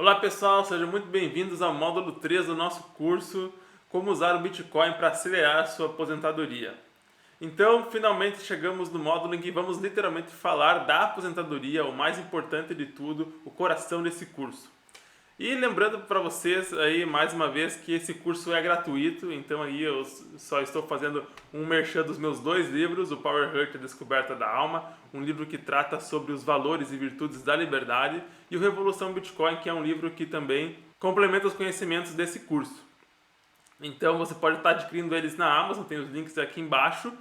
Olá pessoal, sejam muito bem-vindos ao módulo 3 do nosso curso Como usar o Bitcoin para acelerar a sua aposentadoria. Então, finalmente chegamos no módulo em que vamos literalmente falar da aposentadoria, o mais importante de tudo, o coração desse curso. E lembrando para vocês aí mais uma vez que esse curso é gratuito, então aí eu só estou fazendo um merchan dos meus dois livros, o Power Hurt, A Descoberta da Alma, um livro que trata sobre os valores e virtudes da liberdade, e o Revolução Bitcoin, que é um livro que também complementa os conhecimentos desse curso. Então você pode estar adquirindo eles na Amazon, tem os links aqui embaixo,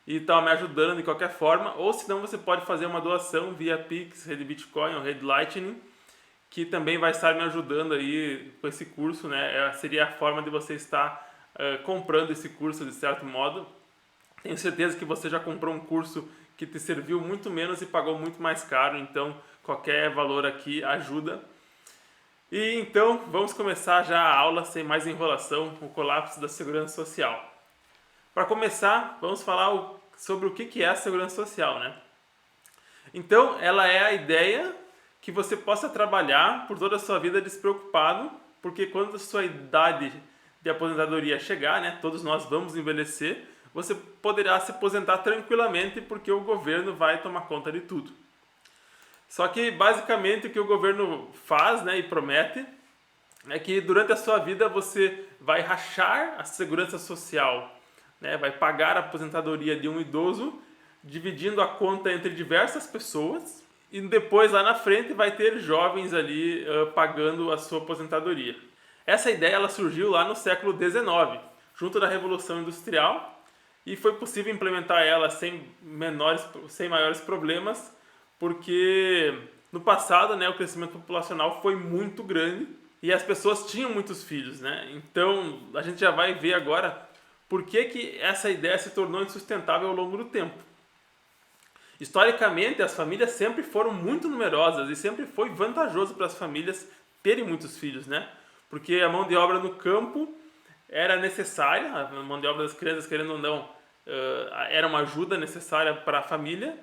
e está me ajudando de qualquer forma, ou senão você pode fazer uma doação via Pix, Rede Bitcoin ou Rede Lightning, que também vai estar me ajudando aí com esse curso, né? Seria a forma de você estar comprando esse curso de certo modo. Tenho certeza que você já comprou um curso que te serviu muito menos e pagou muito mais caro, então qualquer valor aqui ajuda. E então vamos começar já a aula sem mais enrolação, o colapso da segurança social. Para começar, vamos falar sobre o que é a segurança social, né? Então, ela é a ideia que você possa trabalhar por toda a sua vida despreocupado, porque quando a sua idade de aposentadoria chegar, né, todos nós vamos envelhecer, você poderá se aposentar tranquilamente porque o governo vai tomar conta de tudo. Só que basicamente o que o governo faz, né, e promete é que durante a sua vida você vai rachar a segurança social, né, vai pagar a aposentadoria de um idoso, dividindo a conta entre diversas pessoas, e depois lá na frente vai ter jovens ali pagando a sua aposentadoria. Essa ideia ela surgiu lá no século XIX, junto da Revolução Industrial, e foi possível implementar ela sem maiores problemas, porque no passado, né, o crescimento populacional foi muito grande e as pessoas tinham muitos filhos, né? Então a gente já vai ver agora por que essa ideia se tornou insustentável ao longo do tempo. Historicamente, as famílias sempre foram muito numerosas e sempre foi vantajoso para as famílias terem muitos filhos, né? Porque a mão de obra no campo era necessária, a mão de obra das crianças, querendo ou não, era uma ajuda necessária para a família.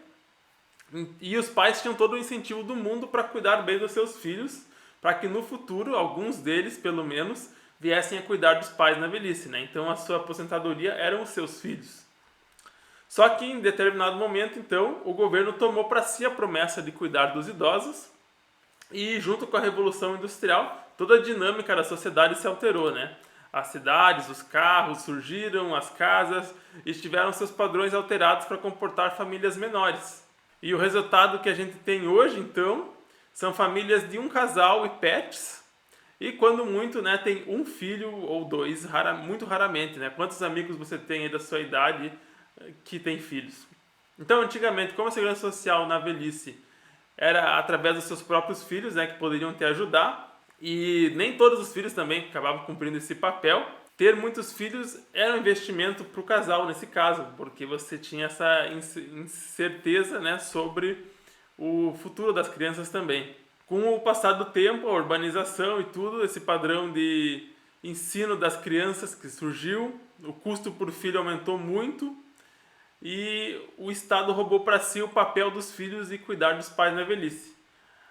E os pais tinham todo o incentivo do mundo para cuidar bem dos seus filhos, para que no futuro, alguns deles, pelo menos, viessem a cuidar dos pais na velhice, né? Então a sua aposentadoria eram os seus filhos. Só que em determinado momento, então, o governo tomou para si a promessa de cuidar dos idosos e, junto com a Revolução Industrial, toda a dinâmica da sociedade se alterou, né? As cidades, os carros surgiram, as casas e tiveram seus padrões alterados para comportar famílias menores. E o resultado que a gente tem hoje, então, são famílias de um casal e pets, e quando muito, né, tem um filho ou dois, muito raramente, né? Quantos amigos você tem aí da sua idade que tem filhos? Então, antigamente, como a segurança social na velhice era através dos seus próprios filhos, né, que poderiam te ajudar, e nem todos os filhos também acabavam cumprindo esse papel. Ter muitos filhos era um investimento para o casal nesse caso, porque você tinha essa incerteza, né, sobre o futuro das crianças também. Com o passar do tempo, a urbanização e tudo, esse padrão de ensino das crianças que surgiu, o custo por filho aumentou muito e o Estado roubou para si o papel dos filhos e cuidar dos pais na velhice.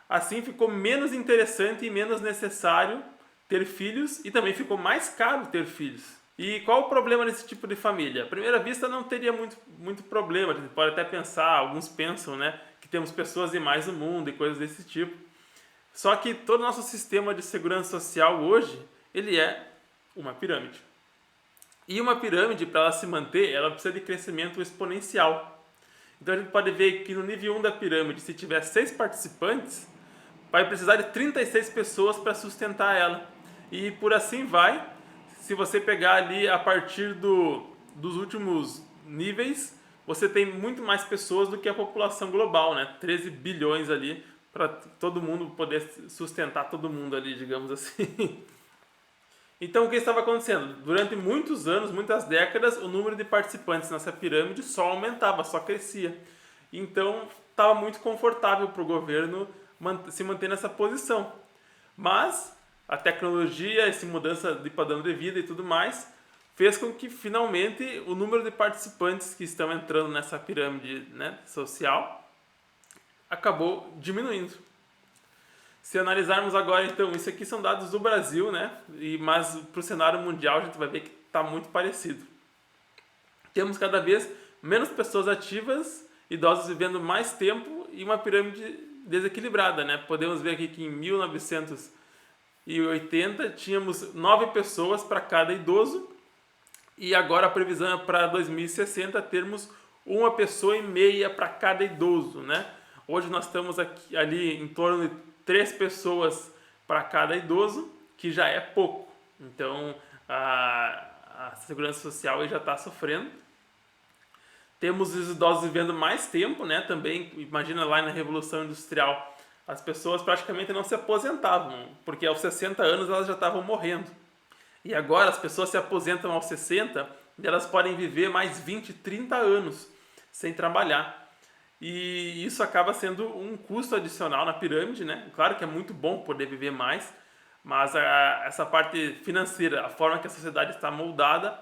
Assim ficou menos interessante e menos necessário ter filhos e também ficou mais caro ter filhos. E qual o problema nesse tipo de família? À primeira vista não teria muito problema, a gente pode até pensar, alguns pensam, né, que temos pessoas demais no mundo e coisas desse tipo. Só que todo o nosso sistema de segurança social hoje, ele é uma pirâmide. E uma pirâmide, para ela se manter, ela precisa de crescimento exponencial. Então a gente pode ver que no nível 1 da pirâmide, se tiver 6 participantes, vai precisar de 36 pessoas para sustentar ela. E por assim vai. Se você pegar ali a partir dos últimos níveis, você tem muito mais pessoas do que a população global, né? 13 bilhões ali para todo mundo poder sustentar todo mundo ali, digamos assim. Então o que estava acontecendo? Durante muitos anos, muitas décadas, o número de participantes nessa pirâmide só aumentava, só crescia. Então estava muito confortável para o governo se manter nessa posição. Mas a tecnologia, essa mudança de padrão de vida e tudo mais, fez com que finalmente o número de participantes que estão entrando nessa pirâmide, né, social acabou diminuindo. Se analisarmos agora, então, isso aqui são dados do Brasil, né? Mas para o cenário mundial a gente vai ver que está muito parecido. Temos cada vez menos pessoas ativas, idosos vivendo mais tempo e uma pirâmide desequilibrada, né? Podemos ver aqui que em 1980 tínhamos 9 pessoas para cada idoso e agora a previsão é para 2060 termos uma pessoa e meia para cada idoso, né? Hoje nós estamos aqui, ali em torno de 3 pessoas para cada idoso, que já é pouco. Então a segurança social aí já está sofrendo. Temos os idosos vivendo mais tempo, né? Também, imagina lá na Revolução Industrial, as pessoas praticamente não se aposentavam, porque aos 60 anos elas já estavam morrendo. E agora as pessoas se aposentam aos 60 e elas podem viver mais 20, 30 anos sem trabalhar. E isso acaba sendo um custo adicional na pirâmide, né? Claro que é muito bom poder viver mais, mas essa parte financeira, a forma que a sociedade está moldada,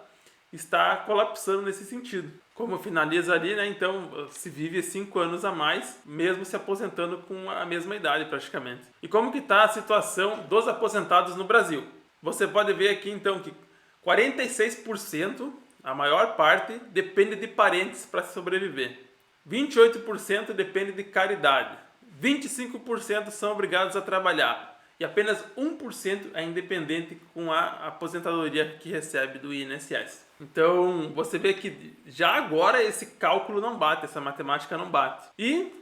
está colapsando nesse sentido. Como finaliza ali, né? Então se vive 5 anos a mais, mesmo se aposentando com a mesma idade praticamente. E como que está a situação dos aposentados no Brasil? Você pode ver aqui então que 46%, a maior parte, depende de parentes para sobreviver. 28% depende de caridade. 25% são obrigados a trabalhar. E apenas 1% é independente com a aposentadoria que recebe do INSS. Então, você vê que já agora esse cálculo não bate, essa matemática não bate. E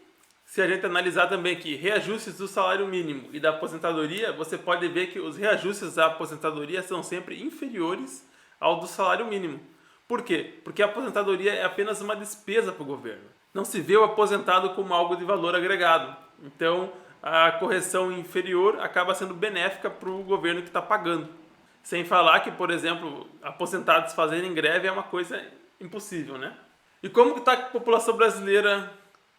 se a gente analisar também aqui reajustes do salário mínimo e da aposentadoria, você pode ver que os reajustes da aposentadoria são sempre inferiores ao do salário mínimo. Por quê? Porque a aposentadoria é apenas uma despesa para o governo. Não se vê o aposentado como algo de valor agregado. Então, a correção inferior acaba sendo benéfica para o governo que está pagando. Sem falar que, por exemplo, aposentados fazerem greve é uma coisa impossível, né? E como está a população brasileira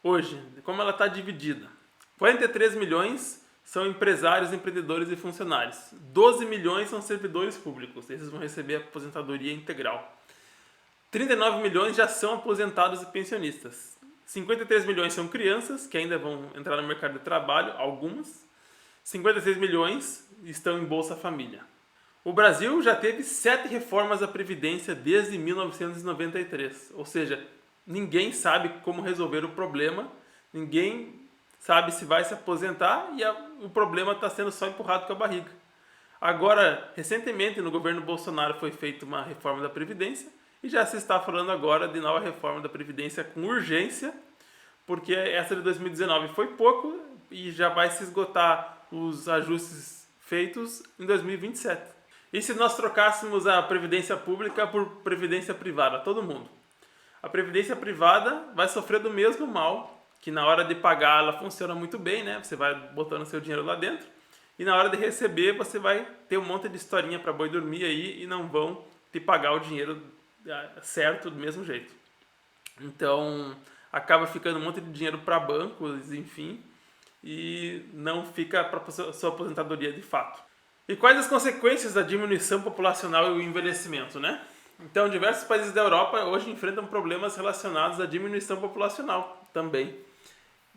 hoje? Como ela está dividida? 43 milhões são empresários, empreendedores e funcionários. 12 milhões são servidores públicos. Esses vão receber a aposentadoria integral. 39 milhões já são aposentados e pensionistas. 53 milhões são crianças, que ainda vão entrar no mercado de trabalho, algumas. 56 milhões estão em Bolsa Família. O Brasil já teve 7 reformas da Previdência desde 1993. Ou seja, ninguém sabe como resolver o problema, ninguém sabe se vai se aposentar e o problema está sendo só empurrado com a barriga. Agora, recentemente, no governo Bolsonaro foi feita uma reforma da Previdência, e já se está falando agora de nova reforma da Previdência com urgência, porque essa de 2019 foi pouco e já vai se esgotar os ajustes feitos em 2027. E se nós trocássemos a Previdência Pública por Previdência Privada, todo mundo? A Previdência Privada vai sofrer do mesmo mal, que na hora de pagar ela funciona muito bem, né? Você vai botando seu dinheiro lá dentro, e na hora de receber você vai ter um monte de historinha para boi dormir aí e não vão te pagar o dinheiro certo do mesmo jeito. Então acaba ficando um monte de dinheiro para bancos, enfim, e não fica para a sua aposentadoria de fato. E quais as consequências da diminuição populacional e o envelhecimento, né? Então diversos países da Europa hoje enfrentam problemas relacionados à diminuição populacional também.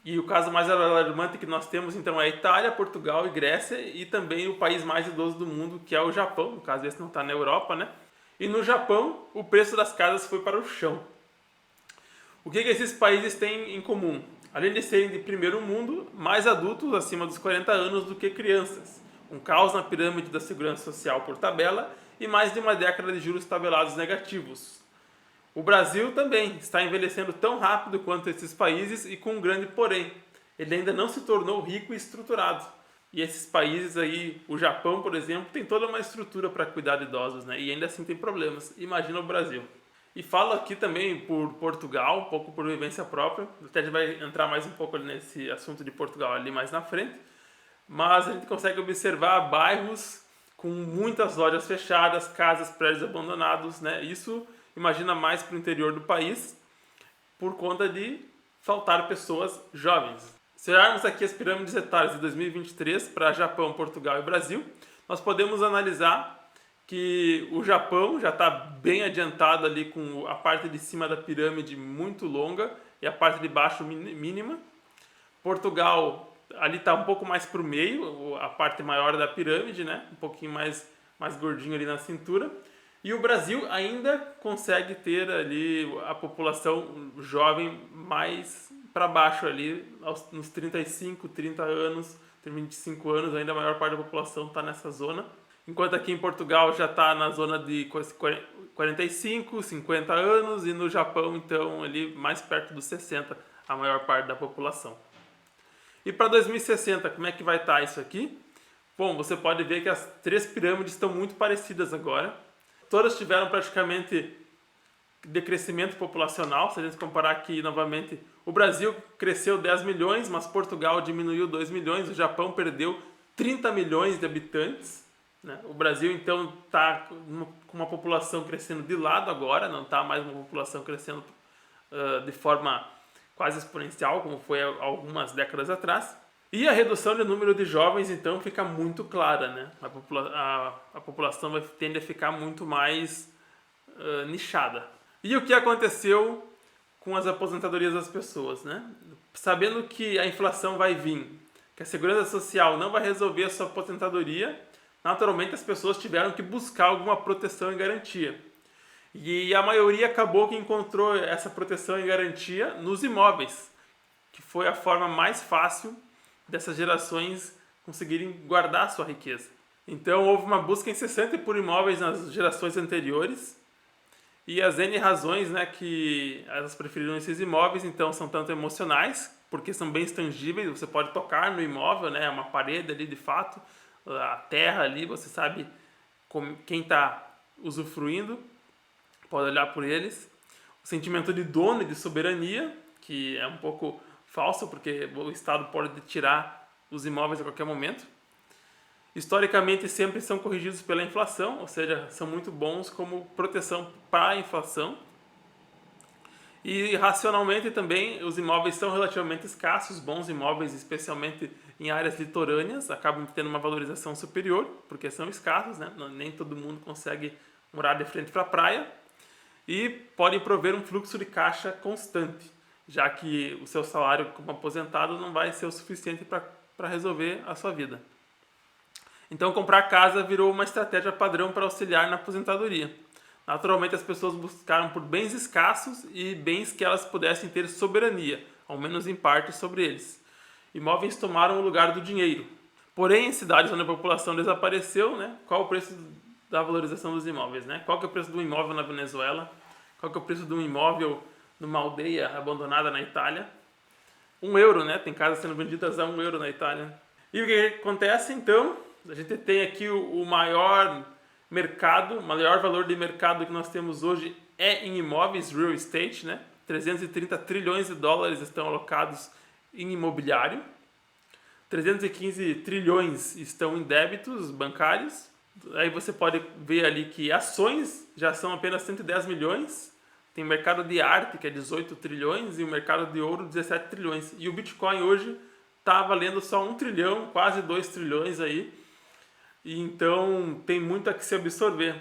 E o caso mais alarmante que nós temos então é a Itália, Portugal e Grécia, e também o país mais idoso do mundo, que é o Japão. No caso esse não está na Europa, né? E no Japão, o preço das casas foi para o chão. O que esses países têm em comum? Além de serem de primeiro mundo, mais adultos acima dos 40 anos do que crianças. Um caos na pirâmide da segurança social por tabela e mais de uma década de juros tabelados negativos. O Brasil também está envelhecendo tão rápido quanto esses países e com um grande porém. Ele ainda não se tornou rico e estruturado. E esses países aí, o Japão, por exemplo, tem toda uma estrutura para cuidar de idosos, né? E ainda assim tem problemas. Imagina o Brasil. E falo aqui também por Portugal, um pouco por vivência própria. Até a gente vai entrar mais um pouco nesse assunto de Portugal ali mais na frente. Mas a gente consegue observar bairros com muitas lojas fechadas, casas, prédios abandonados, né? Isso imagina mais para o interior do país por conta de faltar pessoas jovens. Se olharmos aqui as pirâmides etárias de 2023 para Japão, Portugal e Brasil, nós podemos analisar que o Japão já está bem adiantado ali com a parte de cima da pirâmide muito longa e a parte de baixo mínima. Portugal ali está um pouco mais para o meio, a parte maior da pirâmide, né? Um pouquinho mais gordinho ali na cintura. E o Brasil ainda consegue ter ali a população jovem mais para baixo ali, nos 35, 30 anos, 25 anos, ainda a maior parte da população está nessa zona. Enquanto aqui em Portugal já está na zona de 45, 50 anos, e no Japão, então, ali mais perto dos 60, a maior parte da população. E para 2060, como é que vai estar isso aqui? Bom, você pode ver que as 3 pirâmides estão muito parecidas agora. Todas tiveram praticamente decrescimento populacional. Se a gente comparar aqui novamente, o Brasil cresceu 10 milhões, mas Portugal diminuiu 2 milhões, o Japão perdeu 30 milhões de habitantes. Né? O Brasil, então, está com uma população crescendo de lado agora, não está mais uma população crescendo de forma quase exponencial, como foi há algumas décadas atrás. E a redução do número de jovens, então, fica muito clara. Né? A população tende a ficar muito mais nichada. E o que aconteceu com as aposentadorias das pessoas? Né? Sabendo que a inflação vai vir, que a Segurança Social não vai resolver a sua aposentadoria, naturalmente as pessoas tiveram que buscar alguma proteção e garantia. E a maioria acabou que encontrou essa proteção e garantia nos imóveis, que foi a forma mais fácil dessas gerações conseguirem guardar a sua riqueza. Então houve uma busca incessante por imóveis nas gerações anteriores, e as N razões, né, que elas preferiram esses imóveis, então são tanto emocionais, porque são bens tangíveis, você pode tocar no imóvel, né, uma parede ali de fato, a terra ali, você sabe quem está usufruindo, pode olhar por eles. O sentimento de dono e de soberania, que é um pouco falso, porque o Estado pode tirar os imóveis a qualquer momento. Historicamente sempre são corrigidos pela inflação, ou seja, são muito bons como proteção para a inflação. E racionalmente também os imóveis são relativamente escassos, bons imóveis, especialmente em áreas litorâneas, acabam tendo uma valorização superior, porque são escassos, né? Nem todo mundo consegue morar de frente para a praia, e podem prover um fluxo de caixa constante, já que o seu salário como aposentado não vai ser o suficiente para resolver a sua vida. Então comprar casa virou uma estratégia padrão para auxiliar na aposentadoria. Naturalmente as pessoas buscaram por bens escassos e bens que elas pudessem ter soberania, ao menos em parte, sobre eles. Imóveis tomaram o lugar do dinheiro. Porém, em cidades onde a população desapareceu, né, qual o preço da valorização dos imóveis? Né? Qual que é o preço de um imóvel na Venezuela? Qual que é o preço de um imóvel numa aldeia abandonada na Itália? €1, né? Tem casas sendo vendidas a €1 na Itália. E o que acontece então? A gente tem aqui o maior mercado, o maior valor de mercado que nós temos hoje é em imóveis, real estate, né? 330 trilhões de dólares estão alocados em imobiliário, 315 trilhões estão em débitos bancários. Aí você pode ver ali que ações já são apenas 110 milhões, tem o mercado de arte que é 18 trilhões e o mercado de ouro 17 trilhões. E o Bitcoin hoje está valendo só 1 trilhão, quase 2 trilhões aí. E então tem muito a que se absorver.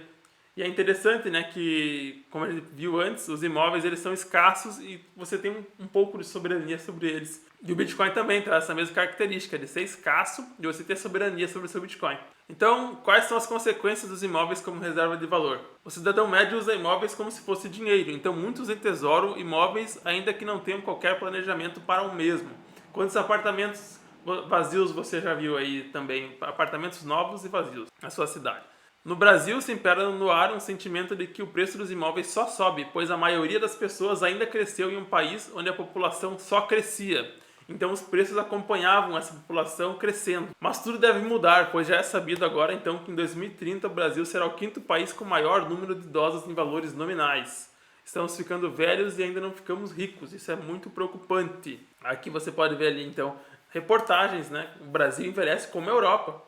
E é interessante, né, que, como a gente viu antes, os imóveis eles são escassos e você tem um pouco de soberania sobre eles. E o Bitcoin também traz essa mesma característica de ser escasso e você ter soberania sobre o seu Bitcoin. Então, quais são as consequências dos imóveis como reserva de valor? O cidadão médio usa imóveis como se fosse dinheiro, então muitos entesouram imóveis ainda que não tenham qualquer planejamento para o mesmo. Quantos apartamentos vazios você já viu aí também, apartamentos novos e vazios na sua cidade? No Brasil se impera no ar um sentimento de que o preço dos imóveis só sobe, pois a maioria das pessoas ainda cresceu em um país onde a população só crescia. Então os preços acompanhavam essa população crescendo. Mas tudo deve mudar, pois já é sabido agora então que em 2030 o Brasil será o 5º país com maior número de idosos em valores nominais. Estamos ficando velhos e ainda não ficamos ricos, isso é muito preocupante. Aqui você pode ver ali então reportagens, né? O Brasil envelhece como a Europa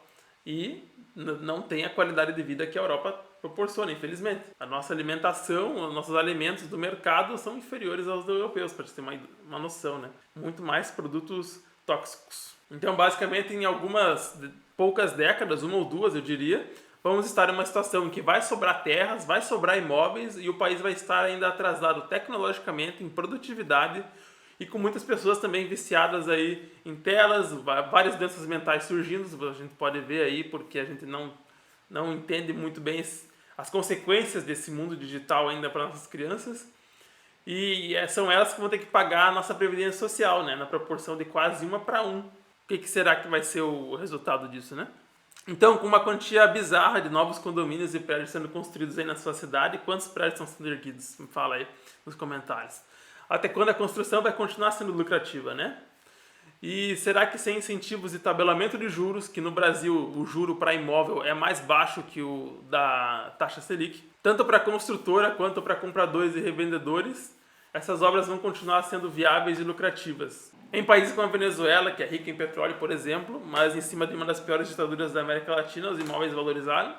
e não tem a qualidade de vida que a Europa proporciona, infelizmente. A nossa alimentação, os nossos alimentos do mercado são inferiores aos europeus, para você ter uma noção, né? Muito mais produtos tóxicos. Então, basicamente, em algumas poucas décadas, 1 ou 2, eu diria, vamos estar em uma situação em que vai sobrar terras, vai sobrar imóveis e o país vai estar ainda atrasado tecnologicamente, em produtividade e com muitas pessoas também viciadas aí em telas, várias doenças mentais surgindo, a gente pode ver aí, porque a gente não entende muito bem as consequências desse mundo digital ainda para nossas crianças. E são elas que vão ter que pagar a nossa previdência social, né? Na proporção de quase 1:1. O que será que vai ser o resultado disso, né? Então, com uma quantia bizarra de novos condomínios e prédios sendo construídos aí na sua cidade, quantos prédios estão sendo erguidos? Me fala aí nos comentários. Até quando a construção vai continuar sendo lucrativa, né? E será que sem incentivos e tabelamento de juros, que no Brasil o juro para imóvel é mais baixo que o da taxa Selic, tanto para construtora quanto para compradores e revendedores, essas obras vão continuar sendo viáveis e lucrativas? Em países como a Venezuela, que é rica em petróleo, por exemplo, mas em cima de uma das piores ditaduras da América Latina, os imóveis valorizaram.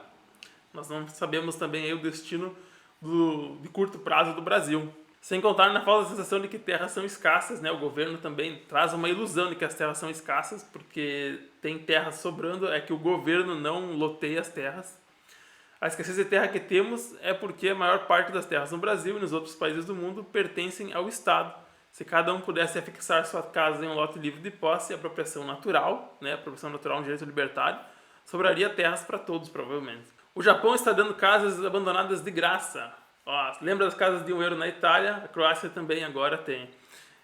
Nós não sabemos também aí o destino de curto prazo do Brasil. Sem contar na falsa sensação de que terras são escassas, né? O governo também traz uma ilusão de que as terras são escassas, porque tem terras sobrando, é que o governo não loteia as terras. A escassez de terra que temos é porque a maior parte das terras no Brasil e nos outros países do mundo pertencem ao Estado. Se cada um pudesse afixar sua casa em um lote livre de posse, a apropriação natural, né? A apropriação natural é um direito libertário, sobraria terras para todos, provavelmente. O Japão está dando casas abandonadas de graça. Ó, lembra das casas de €1 na Itália? A Croácia também agora tem.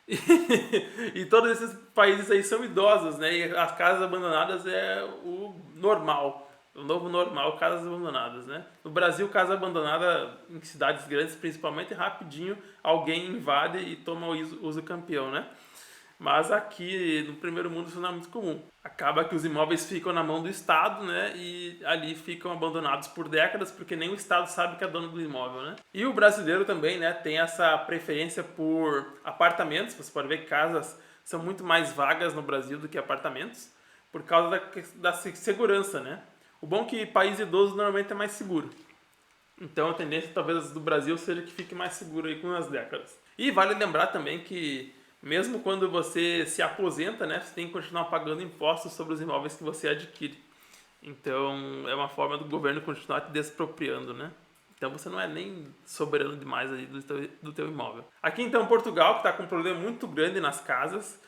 E todos esses países aí são idosos, né? E as casas abandonadas é o normal. O novo normal, casas abandonadas, né? No Brasil, casa abandonada em cidades grandes, principalmente, rapidinho alguém invade e toma o uso campeão, né? Mas aqui no primeiro mundo isso não é muito comum. Acaba que os imóveis ficam na mão do Estado, né? E ali ficam abandonados por décadas, porque nem o Estado sabe que é dono do imóvel, né? E o brasileiro também, né? Tem essa preferência por apartamentos. Você pode ver que casas são muito mais vagas no Brasil do que apartamentos, por causa da segurança, né? O bom é que país idoso normalmente é mais seguro. Então a tendência talvez do Brasil seja que fique mais seguro aí com as décadas. E vale lembrar também que mesmo quando você se aposenta, né, você tem que continuar pagando impostos sobre os imóveis que você adquire. Então é uma forma do governo continuar te despropriando, né? Então você não é nem soberano demais aí do teu imóvel. Aqui então Portugal, que está com um problema muito grande nas casas.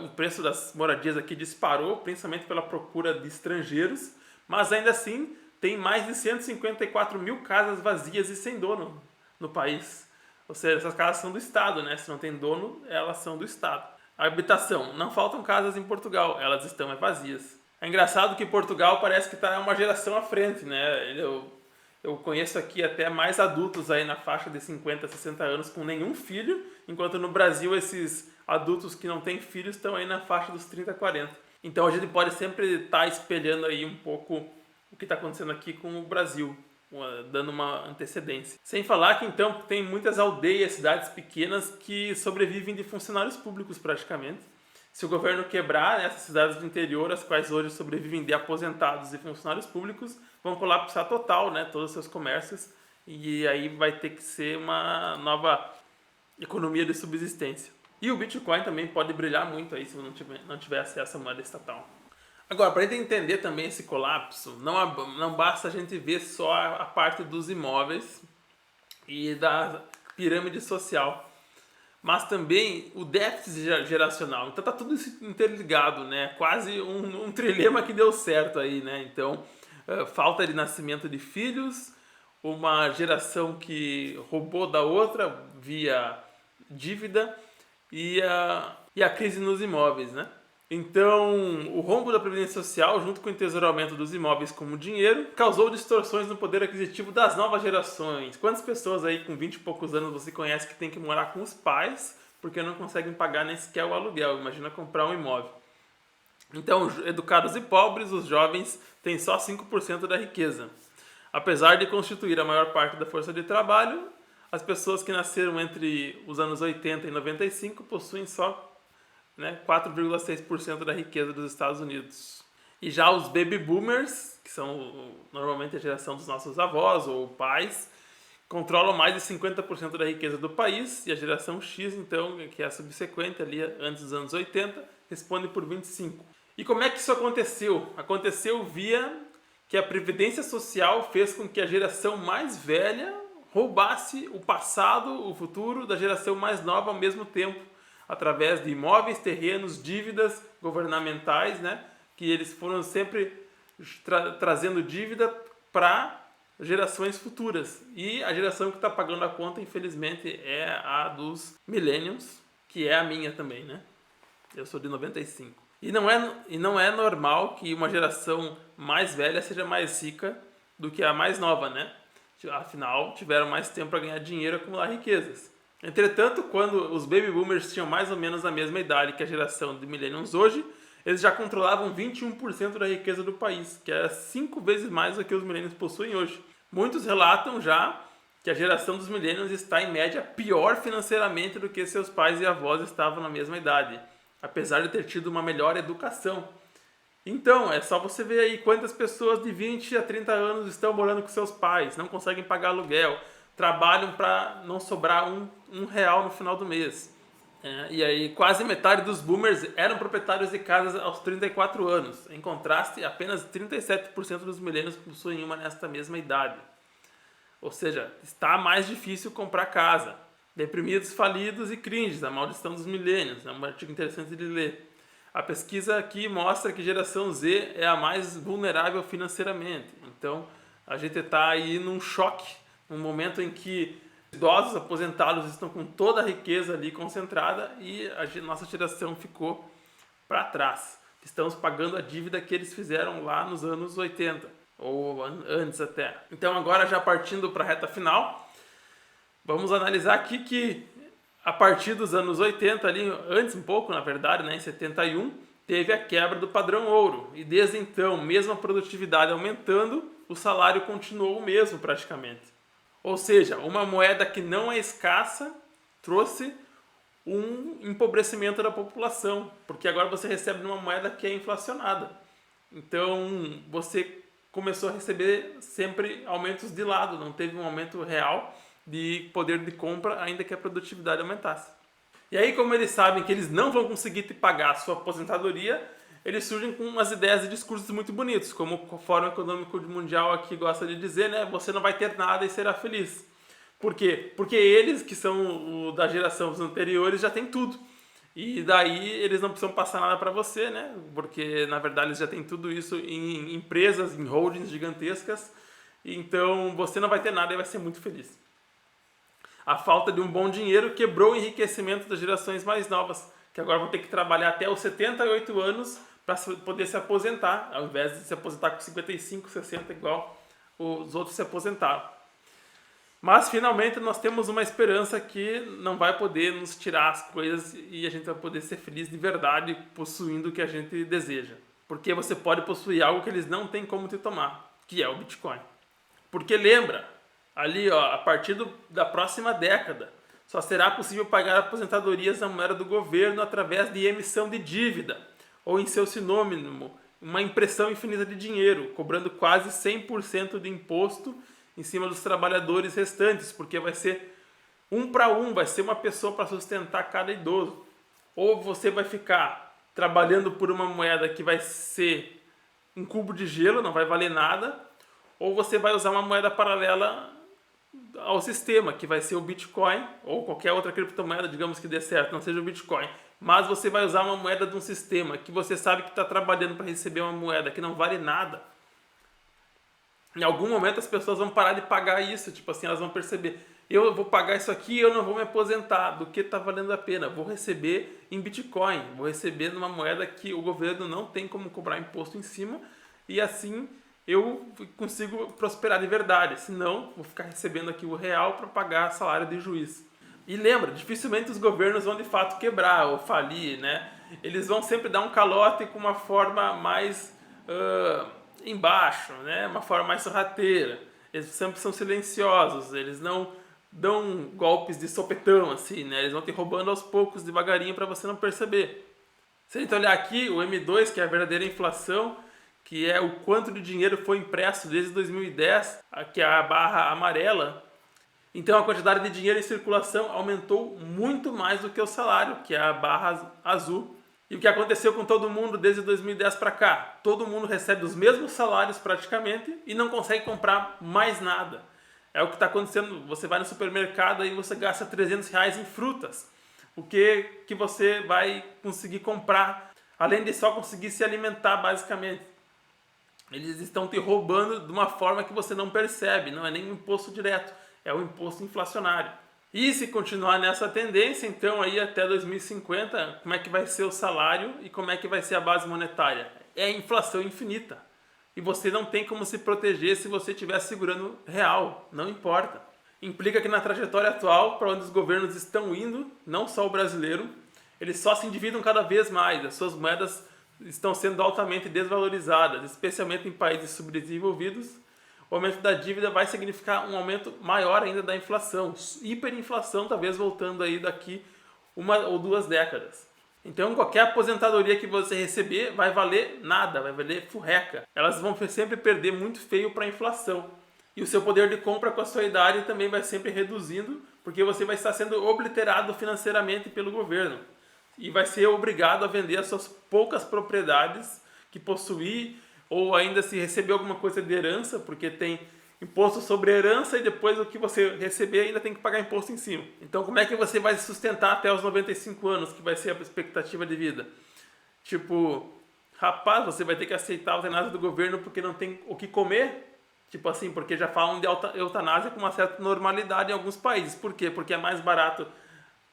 O preço das moradias aqui disparou, principalmente pela procura de estrangeiros. Mas ainda assim, tem mais de 154 mil casas vazias e sem dono no país. Ou seja, essas casas são do Estado, né? Se não tem dono, elas são do Estado. A habitação. Não faltam casas em Portugal, elas estão vazias. É engraçado que Portugal parece que está uma geração à frente, né? Eu conheço aqui até mais adultos aí na faixa de 50, 60 anos com nenhum filho, enquanto no Brasil esses adultos que não têm filhos estão aí na faixa dos 30, 40. Então a gente pode sempre estar espelhando aí um pouco o que está acontecendo aqui com o Brasil, dando uma antecedência. Sem falar que então tem muitas aldeias, cidades pequenas que sobrevivem de funcionários públicos praticamente. Se o governo quebrar essas cidades do interior, as quais hoje sobrevivem de aposentados e funcionários públicos, vão colapsar total, né, todos os seus comércios, e aí vai ter que ser uma nova economia de subsistência. E o Bitcoin também pode brilhar muito aí se não tiver acesso à moeda estatal. Agora, para a gente entender também esse colapso, não basta a gente ver só a parte dos imóveis e da pirâmide social, mas também o déficit geracional. Então tá tudo isso interligado, né? Quase um trilema que deu certo aí, né? Então, falta de nascimento de filhos, uma geração que roubou da outra via dívida, e a crise nos imóveis, né? Então, o rombo da Previdência Social, junto com o entesouramento dos imóveis como dinheiro, causou distorções no poder aquisitivo das novas gerações. Quantas pessoas aí com 20 e poucos anos você conhece que tem que morar com os pais porque não conseguem pagar nem sequer o aluguel? Imagina comprar um imóvel. Então, educados e pobres, os jovens têm só 5% da riqueza. Apesar de constituir a maior parte da força de trabalho, as pessoas que nasceram entre os anos 80 e 95 possuem só, né, 4,6% da riqueza dos Estados Unidos. E já os baby boomers, que são normalmente a geração dos nossos avós ou pais, controlam mais de 50% da riqueza do país, e a geração X, então, que é a subsequente ali antes dos anos 80, responde por 25%. E como é que isso aconteceu? Aconteceu via que a Previdência Social fez com que a geração mais velha roubasse o passado, o futuro da geração mais nova ao mesmo tempo, através de imóveis, terrenos, dívidas governamentais, né? Que eles foram sempre trazendo dívida para gerações futuras. E a geração que está pagando a conta, infelizmente, é a dos millennials, que é a minha também, né? Eu sou de 95. E não é normal que uma geração mais velha seja mais rica do que a mais nova, né? Afinal, tiveram mais tempo para ganhar dinheiro e acumular riquezas. Entretanto, quando os baby boomers tinham mais ou menos a mesma idade que a geração de millennials hoje, eles já controlavam 21% da riqueza do país, que era 5 vezes mais do que os millennials possuem hoje. Muitos relatam já que a geração dos millennials está, em média, pior financeiramente do que seus pais e avós estavam na mesma idade, apesar de ter tido uma melhor educação. Então, é só você ver aí quantas pessoas de 20 a 30 anos estão morando com seus pais, não conseguem pagar aluguel, trabalham para não sobrar um real no final do mês. E aí quase metade dos boomers eram proprietários de casas aos 34 anos. Em contraste, apenas 37% dos millennials possuem uma nesta mesma idade. Ou seja, está mais difícil comprar casa. Deprimidos, falidos e cringes, a maldição dos millennials. É um artigo interessante de ler. A pesquisa aqui mostra que a geração Z é a mais vulnerável financeiramente. Então, a gente está aí num choque, num momento em que idosos aposentados estão com toda a riqueza ali concentrada e a nossa geração ficou para trás. Estamos pagando a dívida que eles fizeram lá nos anos 80, ou antes até. Então agora, já partindo para a reta final, vamos analisar aqui que a partir dos anos 80, ali, antes um pouco na verdade, né, em 71, teve a quebra do padrão ouro. E desde então, mesmo a produtividade aumentando, o salário continuou o mesmo praticamente. Ou seja, uma moeda que não é escassa trouxe um empobrecimento da população, porque agora você recebe uma moeda que é inflacionada. Então você começou a receber sempre aumentos de lado, não teve um aumento real de poder de compra, ainda que a produtividade aumentasse. E aí, como eles sabem que eles não vão conseguir te pagar a sua aposentadoria, eles surgem com umas ideias e discursos muito bonitos, como o Fórum Econômico Mundial aqui gosta de dizer, né? Você não vai ter nada e será feliz. Por quê? Porque eles, que são da geração anteriores, já têm tudo. E daí eles não precisam passar nada para você, né? Porque, na verdade, eles já têm tudo isso em empresas, em holdings gigantescas. Então, você não vai ter nada e vai ser muito feliz. A falta de um bom dinheiro quebrou o enriquecimento das gerações mais novas, que agora vão ter que trabalhar até os 78 anos para poder se aposentar, ao invés de se aposentar com 55, 60, igual os outros se aposentaram. Mas, finalmente, nós temos uma esperança que não vai poder nos tirar as coisas e a gente vai poder ser feliz de verdade possuindo o que a gente deseja. Porque você pode possuir algo que eles não têm como te tomar, que é o Bitcoin. Porque lembra, ali ó, a partir da próxima década, só será possível pagar aposentadorias na moeda do governo através de emissão de dívida, ou em seu sinônimo, uma impressão infinita de dinheiro, cobrando quase 100% de imposto em cima dos trabalhadores restantes, porque vai ser um para um, vai ser uma pessoa para sustentar cada idoso. Ou você vai ficar trabalhando por uma moeda que vai ser um cubo de gelo, não vai valer nada, ou você vai usar uma moeda paralela ao sistema, que vai ser o Bitcoin, ou qualquer outra criptomoeda, digamos que dê certo, não seja o Bitcoin. Mas você vai usar uma moeda de um sistema que você sabe que está trabalhando para receber uma moeda que não vale nada. Em algum momento as pessoas vão parar de pagar isso, tipo assim, elas vão perceber, eu vou pagar isso aqui e eu não vou me aposentar, do que está valendo a pena, vou receber em Bitcoin, vou receber numa moeda que o governo não tem como cobrar imposto em cima, e assim eu consigo prosperar de verdade, senão vou ficar recebendo aqui o real para pagar salário de juiz. E lembra, dificilmente os governos vão de fato quebrar ou falir, né? Eles vão sempre dar um calote com uma forma mais embaixo, né? Uma forma mais sorrateira. Eles sempre são silenciosos, eles não dão golpes de sopetão, assim, né? Eles vão te roubando aos poucos, devagarinho, para você não perceber. Se a gente olhar aqui, o M2, que é a verdadeira inflação, que é o quanto de dinheiro foi impresso desde 2010, que é a barra amarela. Então a quantidade de dinheiro em circulação aumentou muito mais do que o salário, que é a barra azul. E o que aconteceu com todo mundo desde 2010 para cá? Todo mundo recebe os mesmos salários praticamente e não consegue comprar mais nada. É o que está acontecendo, você vai no supermercado e você gasta R$300 em frutas. o que você vai conseguir comprar, além de só conseguir se alimentar basicamente. Eles estão te roubando de uma forma que você não percebe, não é nem um imposto direto, é um imposto inflacionário. E se continuar nessa tendência, então aí até 2050, como é que vai ser o salário e como é que vai ser a base monetária? É inflação infinita. E você não tem como se proteger se você estiver segurando real, não importa. Implica que na trajetória atual, para onde os governos estão indo, não só o brasileiro, eles só se endividam cada vez mais, as suas moedas estão sendo altamente desvalorizadas, especialmente em países subdesenvolvidos. O aumento da dívida vai significar um aumento maior ainda da inflação, hiperinflação, talvez voltando aí daqui 1 ou 2 décadas. Então qualquer aposentadoria que você receber vai valer nada, vai valer furreca. Elas vão sempre perder muito feio para a inflação. E o seu poder de compra com a sua idade também vai sempre reduzindo, porque você vai estar sendo obliterado financeiramente pelo governo. E vai ser obrigado a vender as suas poucas propriedades que possuir, ou ainda se receber alguma coisa de herança, porque tem imposto sobre herança e depois o que você receber ainda tem que pagar imposto em cima. Então como é que você vai se sustentar até os 95 anos, que vai ser a expectativa de vida? Tipo, rapaz, você vai ter que aceitar a eutanásia do governo porque não tem o que comer? Tipo assim, porque já falam de eutanásia com uma certa normalidade em alguns países. Por quê? Porque é mais barato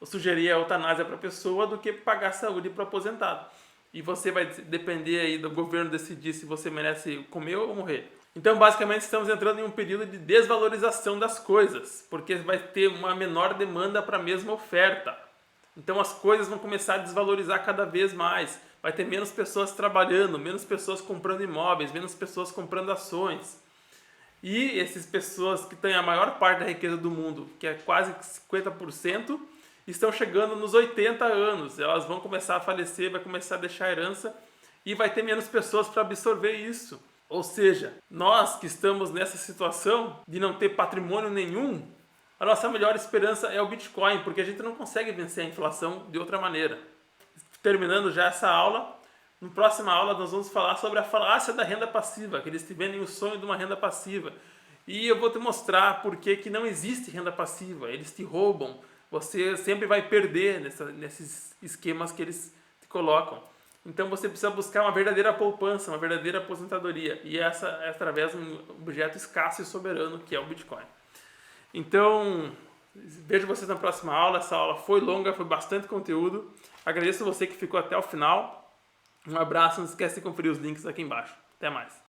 sugerir a eutanásia para a pessoa do que pagar saúde para o aposentado. E você vai depender aí do governo decidir se você merece comer ou morrer. Então, basicamente, estamos entrando em um período de desvalorização das coisas, porque vai ter uma menor demanda para a mesma oferta. Então, as coisas vão começar a desvalorizar cada vez mais. Vai ter menos pessoas trabalhando, menos pessoas comprando imóveis, menos pessoas comprando ações. E essas pessoas que têm a maior parte da riqueza do mundo, que é quase 50%, estão chegando nos 80 anos. Elas vão começar a falecer, vai começar a deixar herança e vai ter menos pessoas para absorver isso. Ou seja, nós que estamos nessa situação de não ter patrimônio nenhum, a nossa melhor esperança é o Bitcoin, porque a gente não consegue vencer a inflação de outra maneira. Terminando já essa aula, na próxima aula nós vamos falar sobre a falácia da renda passiva, que eles te vendem o sonho de uma renda passiva. E eu vou te mostrar por que não existe renda passiva, eles te roubam. Você sempre vai perder nesses esquemas que eles te colocam. Então você precisa buscar uma verdadeira poupança, uma verdadeira aposentadoria. E essa é através de um objeto escasso e soberano, que é o Bitcoin. Então, vejo vocês na próxima aula. Essa aula foi longa, foi bastante conteúdo. Agradeço você que ficou até o final. Um abraço, não esquece de conferir os links aqui embaixo. Até mais.